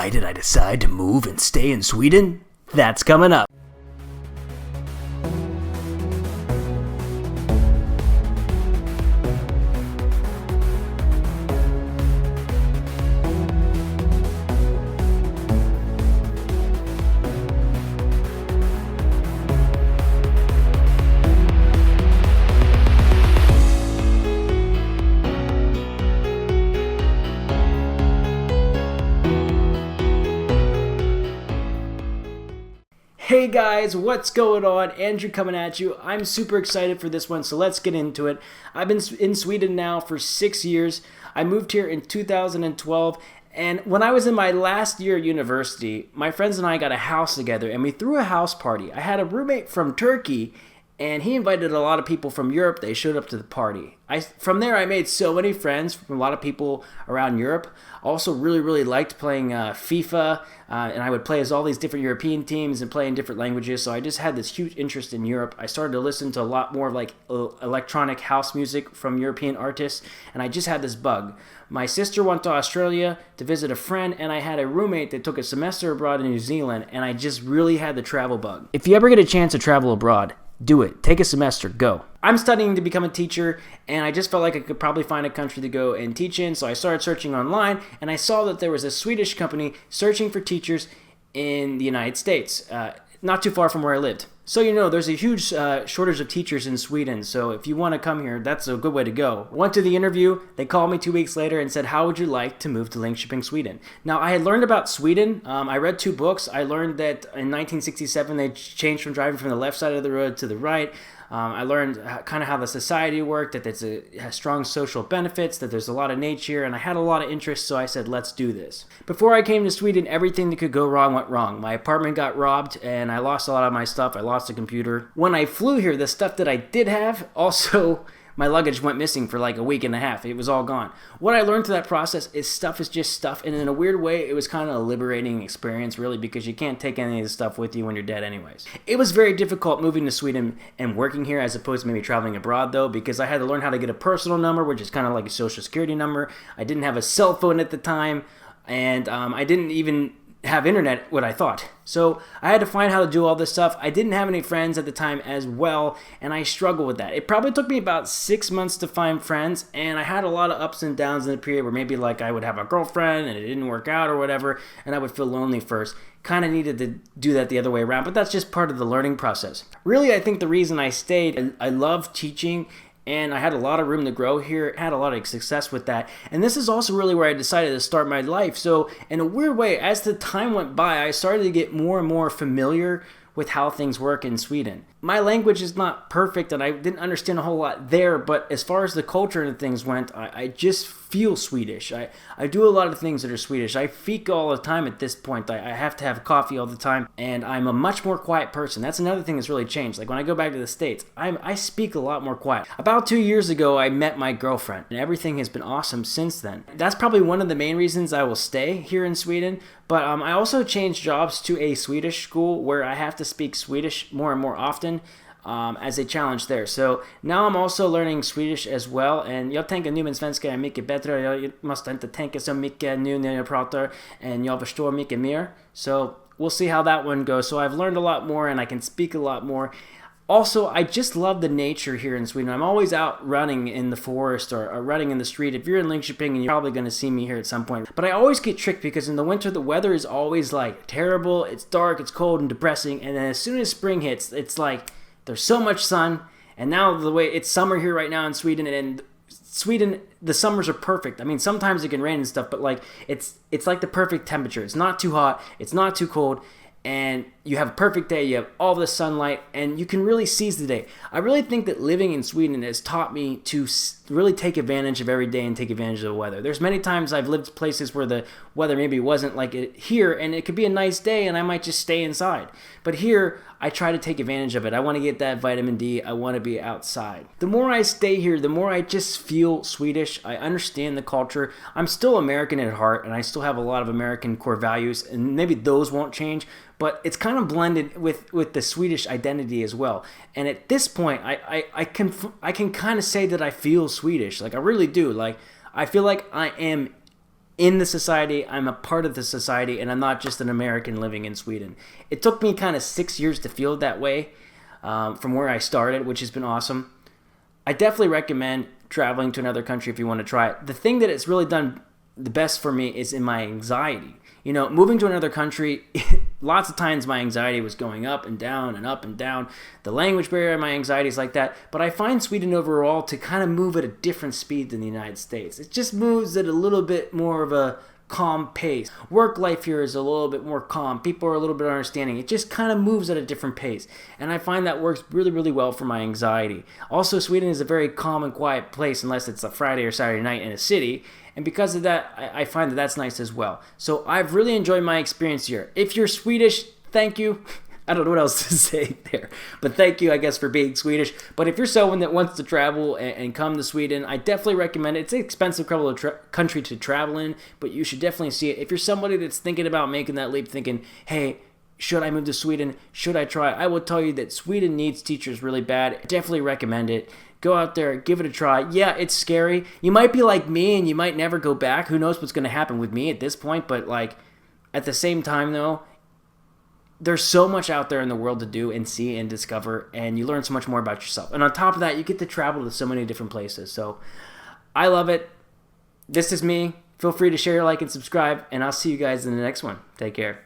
Why did I decide to move and stay in Sweden? That's coming up. Hey guys, what's going on? Andrew coming at you. I'm super excited for this one, so let's get into it. I've been in Sweden now for 6 years. I moved here in 2012, and when I was in my last year at university, my friends and I got a house together, and we threw a house party. I had a roommate from Turkey, and he invited a lot of people from Europe. They showed up to the party. From there, I made so many friends from a lot of people around Europe. Also really liked playing FIFA, and I would play as all these different European teams and play in different languages, so I just had this huge interest in Europe. I started to listen to a lot more like electronic house music from European artists, and I just had this bug. My sister went to Australia to visit a friend, and I had a roommate that took a semester abroad in New Zealand, and I just really had the travel bug. If you ever get a chance to travel abroad, do it. Take a semester. Go. I'm studying to become a teacher, and I just felt like I could probably find a country to go and teach in, so I started searching online, and I saw that there was a Swedish company searching for teachers in the United States, not too far from where I lived. So there's a huge shortage of teachers in Sweden, so if you want to come here, that's a good way to go. Went to the interview, they called me 2 weeks later and said, how would you like to move to Linköping, Sweden? Now, I had learned about Sweden. I read 2 books. I learned that in 1967, they changed from driving from the left side of the road to the right. I learned kind of how the society worked, that it has strong social benefits, that there's a lot of nature, and I had a lot of interest, so I said, let's do this. Before I came to Sweden, everything that could go wrong went wrong. My apartment got robbed, and I lost a lot of my stuff. I lost a computer. When I flew here, the stuff that I did have also... my luggage went missing for like a week and a half. It was all gone. What I learned through that process is stuff is just stuff. And in a weird way, it was kind of a liberating experience, really, because you can't take any of the stuff with you when you're dead anyways. It was very difficult moving to Sweden and working here as opposed to maybe traveling abroad, though, because I had to learn how to get a personal number, which is kind of like a social security number. I didn't have a cell phone at the time, and I didn't even have internet, what I thought. So I had to find how to do all this stuff. I didn't have any friends at the time as well, and I struggled with that. It probably took me about 6 months to find friends, and I had a lot of ups and downs in the period where maybe like I would have a girlfriend and it didn't work out or whatever, and I would feel lonely first. Kind of needed to do that the other way around, but that's just part of the learning process. Really, I think the reason I stayed, I love teaching, and I had a lot of room to grow here, had a lot of success with that. And this is also really where I decided to start my life. So in a weird way, as the time went by, I started to get more and more familiar with how things work in Sweden. My language is not perfect, and I didn't understand a whole lot there, but as far as the culture and things went, I just feel Swedish. I do a lot of things that are Swedish. I fika all the time at this point. I have to have coffee all the time, and I'm a much more quiet person. That's another thing that's really changed. Like when I go back to the States, I speak a lot more quiet. About 2 years ago, I met my girlfriend, and everything has been awesome since then. That's probably one of the main reasons I will stay here in Sweden, but I also changed jobs to a Swedish school where I have to speak Swedish more and more often. As a challenge there. So now I'm also learning Swedish as well, and jag tänker nu min svenska är mycket bättre. Jag måste inte tänka så mycket nu när jag pratar, and jag förstår mycket mer. So we'll see how that one goes. So I've learned a lot more, and I can speak a lot more. Also, I just love the nature here in Sweden. I'm always out running in the forest or running in the street. If you're in Linköping, and you're probably going to see me here at some point. But I always get tricked because in the winter, the weather is always like terrible. It's dark, it's cold and depressing. And then as soon as spring hits, it's like there's so much sun, and now the way it's summer here right now in Sweden, and Sweden, the summers are perfect. I mean, sometimes it can rain and stuff, but like it's like the perfect temperature. It's not too hot, it's not too cold, and you have a perfect day. You have all the sunlight, and you can really seize the day. I really think that living in Sweden has taught me to really take advantage of every day and take advantage of the weather. There's many times I've lived places where the weather maybe wasn't like it here, and it could be a nice day, and I might just stay inside. But here, I try to take advantage of it. I want to get that vitamin D. I want to be outside. The more I stay here, the more I just feel Swedish. I understand the culture. I'm still American at heart, and I still have a lot of American core values, and maybe those won't change, but it's kind of blended with the Swedish identity as well. And at this point, I can kind of say that I feel Swedish. Like I really do. Like I feel like I am in the society, I'm a part of the society, and I'm not just an American living in Sweden. It took me kind of 6 years to feel that way from where I started, which has been awesome. I definitely recommend traveling to another country if you want to try it. The thing that it's really done the best for me is in my anxiety. You know, moving to another country, lots of times my anxiety was going up and down and up and down. The language barrier, my anxiety is like that. But I find Sweden overall to kind of move at a different speed than the United States. It just moves at a little bit more of a calm pace. Work life here is a little bit more calm. People are a little bit understanding. It just kind of moves at a different pace. And I find that works really, really well for my anxiety. Also, Sweden is a very calm and quiet place unless it's a Friday or Saturday night in a city. And because of that, I find that that's nice as well. So I've really enjoyed my experience here. If you're Swedish, thank you. I don't know what else to say there. But thank you, I guess, for being Swedish. But if you're someone that wants to travel and come to Sweden, I definitely recommend it. It's an expensive country to travel in, but you should definitely see it. If you're somebody that's thinking about making that leap, thinking, hey, should I move to Sweden? Should I try? I will tell you that Sweden needs teachers really bad. I definitely recommend it. Go out there, give it a try. Yeah, it's scary. You might be like me and you might never go back. Who knows what's going to happen with me at this point? But like at the same time, though, there's so much out there in the world to do and see and discover, and you learn so much more about yourself. And on top of that, you get to travel to so many different places. So I love it. This is me. Feel free to share, like, and subscribe, and I'll see you guys in the next one. Take care.